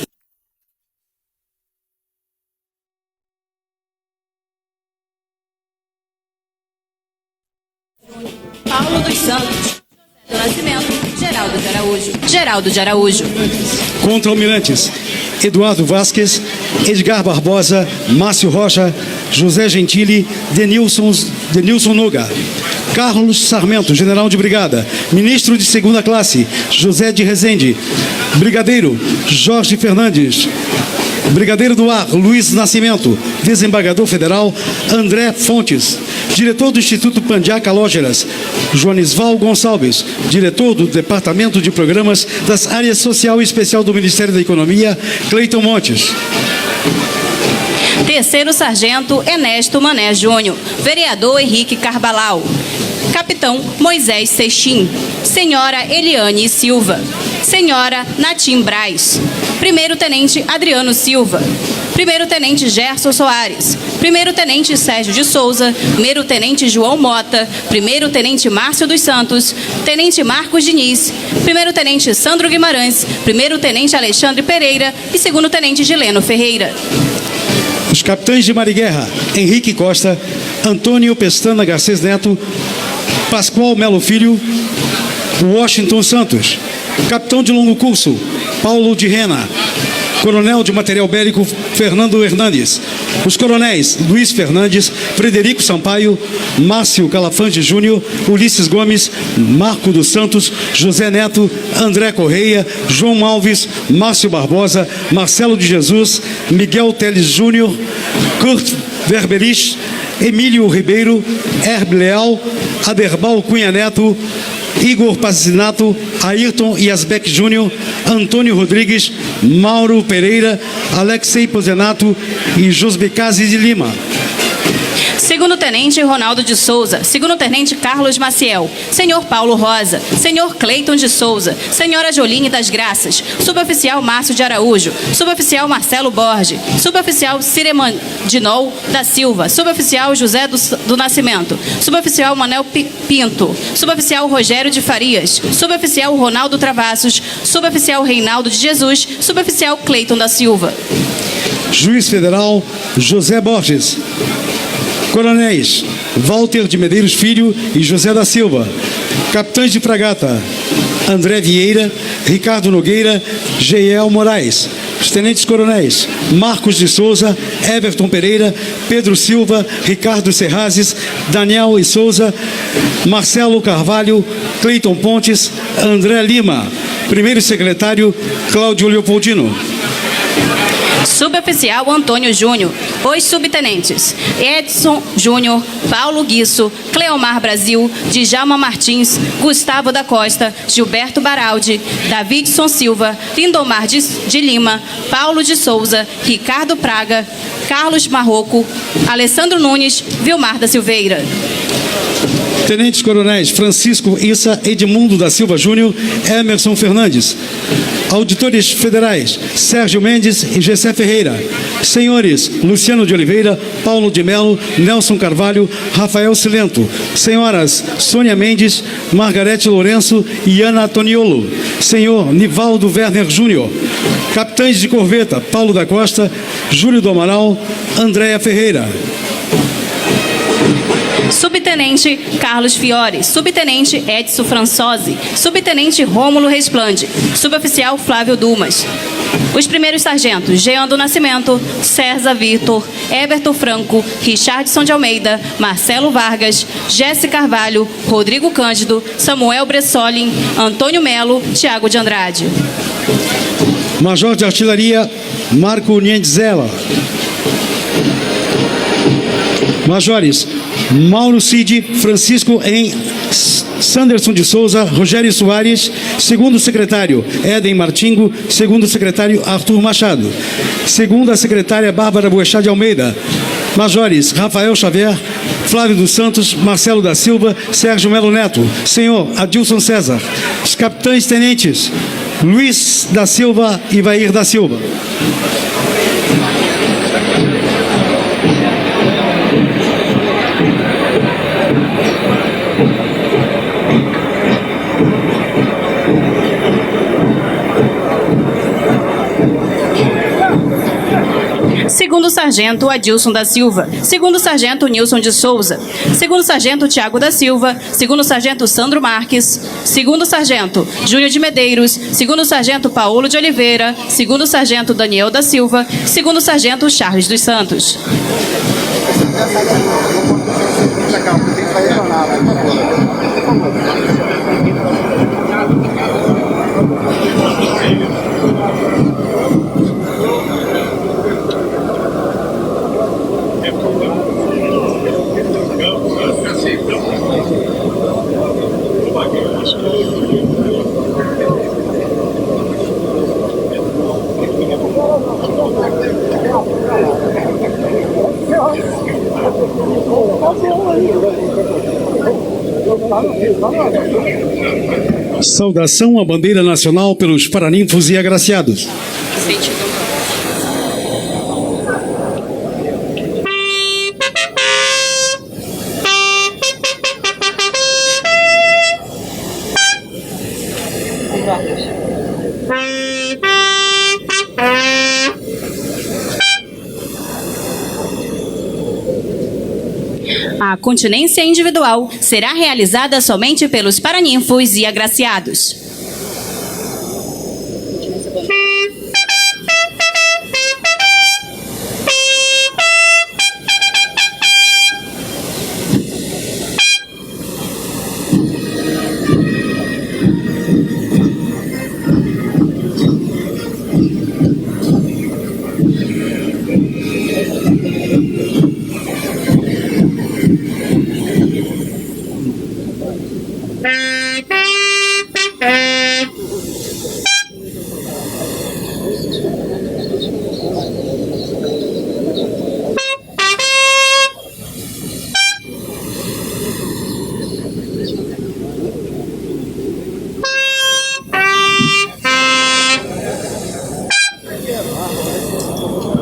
Paulo dos Santos, do Nascimento, Geraldo de Araújo. Contra-almirantes: Eduardo Vasquez, Edgar Barbosa, Márcio Rocha, José Gentili, Denilson Noga. Carlos Sarmento, General de Brigada. Ministro de 2ª Classe, José de Rezende. Brigadeiro, Jorge Fernandes. Brigadeiro do Ar, Luiz Nascimento. Desembargador Federal, André Fontes. Diretor do Instituto Pandiá Calógeras, Joanisval Gonçalves. Diretor do Departamento de Programas das Áreas Social e Especial do Ministério da Economia, Cleiton Montes. Terceiro Sargento Ernesto Mané Júnior. Vereador Henrique Carbalau. Capitão Moisés Seixim. Senhora Eliane Silva. Senhora Natim Braz. Primeiro-Tenente Adriano Silva. Primeiro-Tenente Gerson Soares. Primeiro-Tenente Sérgio de Souza. Primeiro-Tenente João Mota. Primeiro-Tenente Márcio dos Santos. Tenente Marcos Diniz. Primeiro-Tenente Sandro Guimarães. Primeiro-Tenente Alexandre Pereira. E Segundo-Tenente Gileno Ferreira. Os capitães de Mariguerra: Henrique Costa, Antônio Pestana Garcês Neto, Pascoal Melo Filho, Washington Santos. Capitão de longo curso: Paulo de Rena. Coronel de Material Bélico: Fernando Hernandes. Os coronéis: Luiz Fernandes, Frederico Sampaio, Márcio Calafante Júnior, Ulisses Gomes, Marco dos Santos, José Neto, André Correia, João Alves, Márcio Barbosa, Marcelo de Jesus, Miguel Teles Júnior, Kurt Verberich, Emílio Ribeiro, Herb Leal, Aderbal Cunha Neto, Igor Pazinato, Ayrton Yasbeck Júnior, Antônio Rodrigues, Mauro Pereira, Alexei Pozenato e Josbecase de Lima. Segundo-Tenente Ronaldo de Souza. Segundo-Tenente Carlos Maciel. Senhor Paulo Rosa. Senhor Cleiton de Souza. Senhora Joline das Graças. Suboficial Márcio de Araújo. Suboficial Marcelo Borges. Suboficial Ciremandinol da Silva. Suboficial José do Nascimento. Suboficial Manel Pinto. Suboficial Rogério de Farias. Suboficial Ronaldo Travassos. Suboficial Reinaldo de Jesus. Suboficial Cleiton da Silva. Juiz Federal José Borges. Coronéis Walter de Medeiros Filho e José da Silva. Capitães de fragata: André Vieira, Ricardo Nogueira, Geiel Moraes. Os tenentes coronéis: Marcos de Souza, Everton Pereira, Pedro Silva, Ricardo Serrazes, Daniel e Souza, Marcelo Carvalho, Cleiton Pontes, André Lima. Primeiro secretário: Cláudio Leopoldino. Suboficial Antônio Júnior. Os subtenentes: Edson Júnior, Paulo Guiço, Cleomar Brasil, Djalma Martins, Gustavo da Costa, Gilberto Baraldi, Davidson Silva, Lindomar de Lima, Paulo de Souza, Ricardo Praga, Carlos Marroco, Alessandro Nunes, Vilmar da Silveira. Tenentes coronéis: Francisco Issa, Edmundo da Silva Júnior, Emerson Fernandes. Auditores federais: Sérgio Mendes e Gessé Ferreira. Senhores: Luciano de Oliveira, Paulo de Melo, Nelson Carvalho, Rafael Silento. Senhoras: Sônia Mendes, Margarete Lourenço e Ana Toniolo. Senhor Nivaldo Werner Júnior. Capitães de corveta: Paulo da Costa, Júlio do Amaral, Andréa Ferreira. Subtenente Carlos Fiore, Subtenente Edson Françosi, Subtenente Rômulo Resplande, Suboficial Flávio Dumas. Os primeiros sargentos: Jean do Nascimento, César Vitor, Everton Franco, Richardson de Almeida, Marcelo Vargas, Jéssica Carvalho, Rodrigo Cândido, Samuel Bressolin, Antônio Melo, Tiago de Andrade. Major de Artilharia: Marco Niendzela. Majores: Mauro Cid, Francisco Sanderson de Souza, Rogério Soares, segundo secretário Éden Martingo, segundo secretário Arthur Machado, segunda secretária Bárbara Boechat de Almeida. Majores: Rafael Xavier, Flávio dos Santos, Marcelo da Silva, Sérgio Melo Neto, senhor Adilson César. Os capitães tenentes: Luiz da Silva e Ivair da Silva. Segundo Sargento Adilson da Silva, Segundo Sargento Nilson de Souza, Segundo Sargento Tiago da Silva, Segundo Sargento Sandro Marques, Segundo Sargento Júnior de Medeiros, Segundo Sargento Paulo de Oliveira, Segundo Sargento Daniel da Silva, Segundo Sargento Charles dos Santos. Saudação à bandeira nacional pelos paraninfos e agraciados. A continência individual será realizada somente pelos paraninfos e agraciados.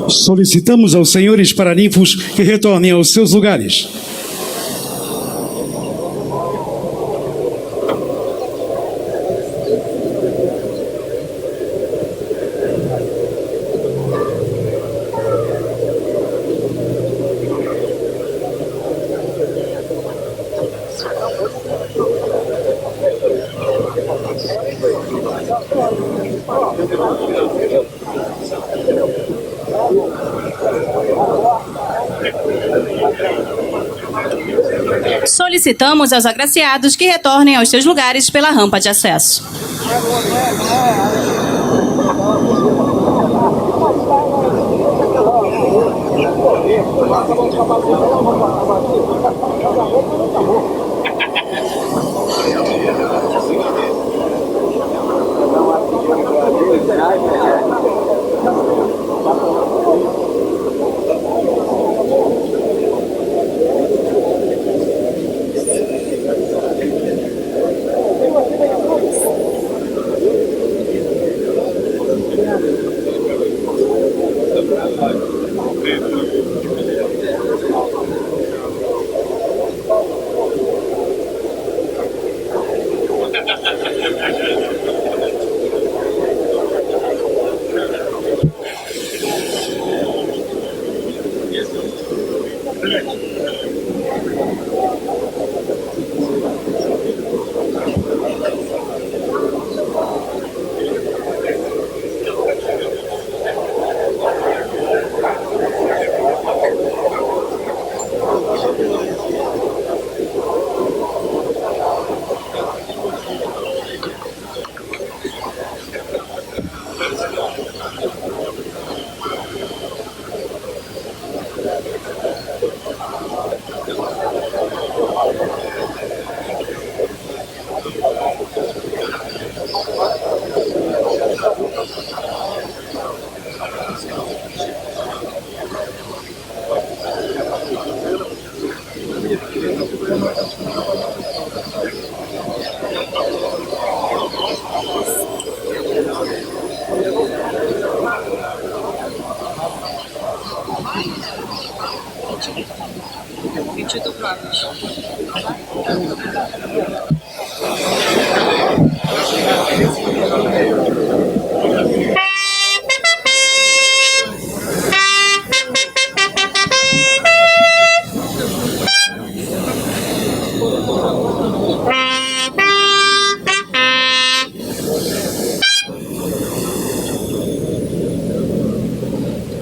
Solicitamos aos senhores paraninfos que retornem aos seus lugares. Solicitamos aos agraciados que retornem aos seus lugares pela rampa de acesso.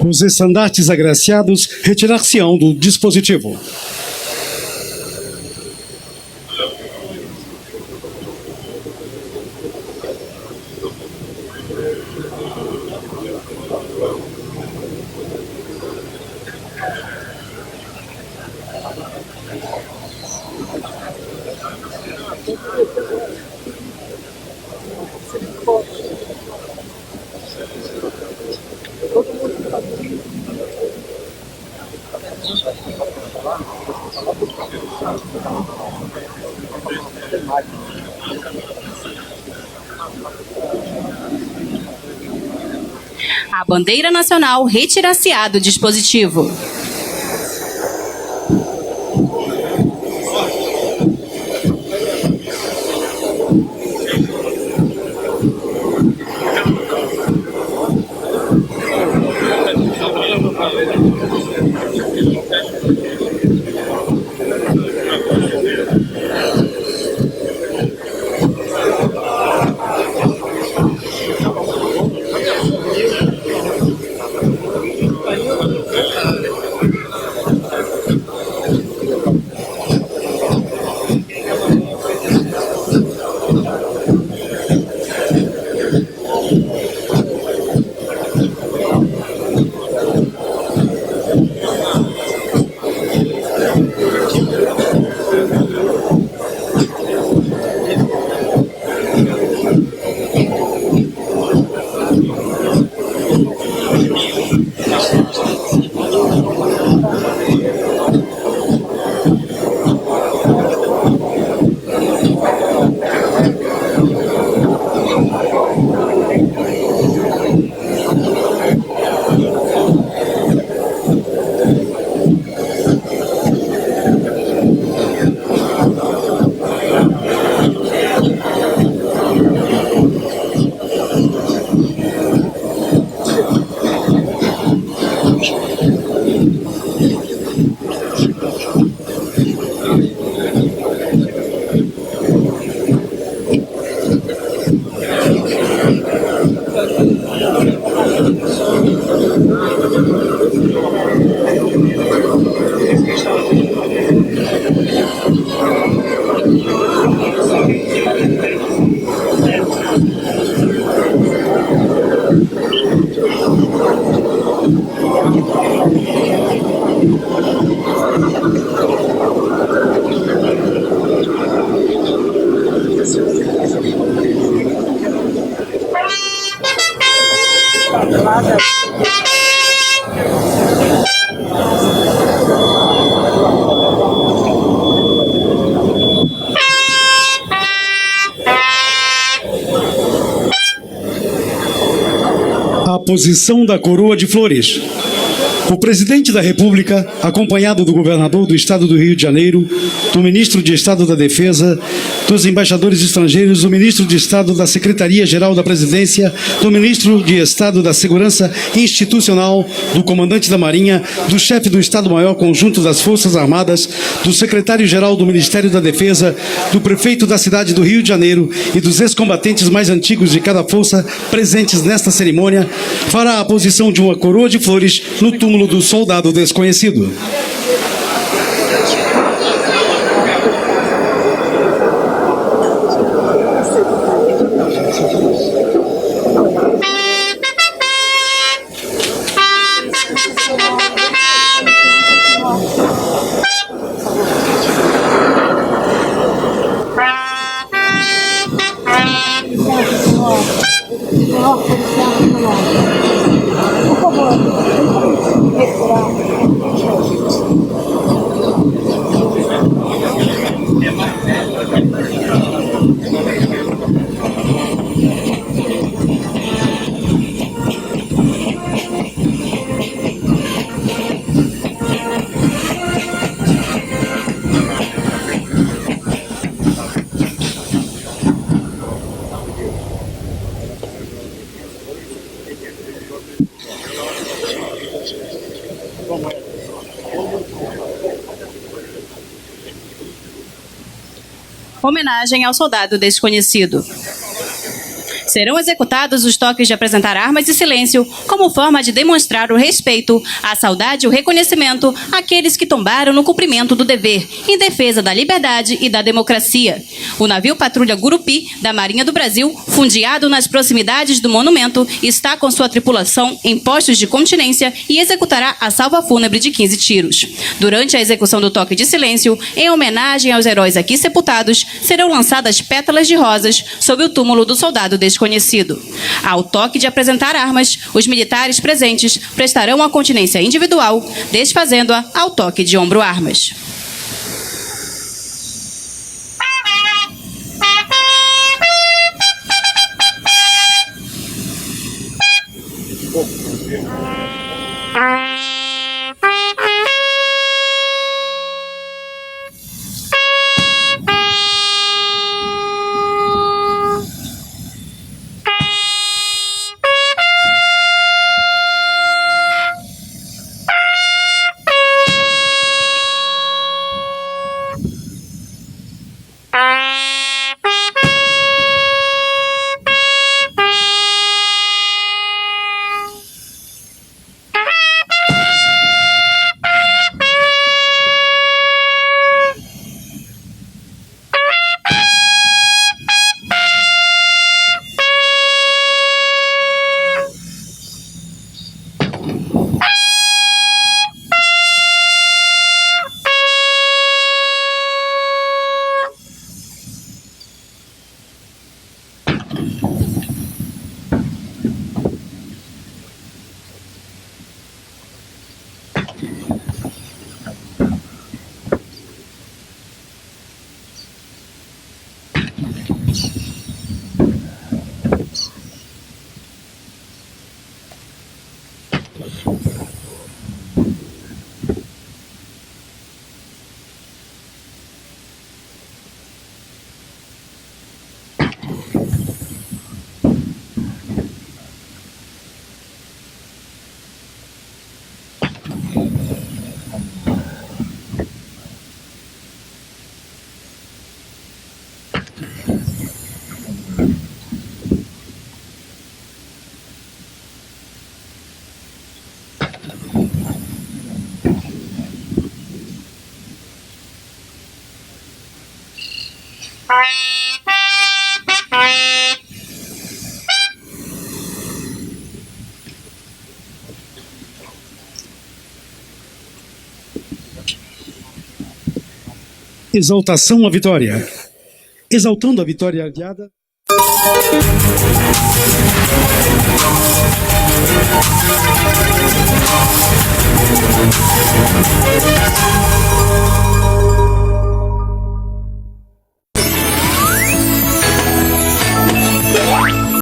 Os estandartes agraciados retirar-se-ão do dispositivo. A bandeira nacional retirar-se-á do dispositivo. A posição da coroa de flores. O presidente da República, acompanhado do governador do Estado do Rio de Janeiro, do ministro de Estado da Defesa, dos embaixadores estrangeiros, do ministro de Estado da Secretaria-Geral da Presidência, do ministro de Estado da Segurança Institucional, do comandante da Marinha, do chefe do Estado-Maior Conjunto das Forças Armadas, do secretário-geral do Ministério da Defesa, do prefeito da cidade do Rio de Janeiro e dos ex-combatentes mais antigos de cada força presentes nesta cerimônia, fará a posição de uma coroa de flores no túmulo do soldado desconhecido. Homenagem ao soldado desconhecido. Serão executados os toques de apresentar armas e silêncio como forma de demonstrar o respeito, a saudade e o reconhecimento àqueles que tombaram no cumprimento do dever em defesa da liberdade e da democracia. O navio Patrulha Gurupi, da Marinha do Brasil, fundeado nas proximidades do monumento, está com sua tripulação em postos de continência e executará a salva fúnebre de 15 tiros. Durante a execução do toque de silêncio, em homenagem aos heróis aqui sepultados, serão lançadas pétalas de rosas sob o túmulo do soldado desconhecido. Ao toque de apresentar armas, os militares presentes prestarão a continência individual, desfazendo-a ao toque de ombro-armas. Exaltação à vitória. Exaltando a vitória aliada.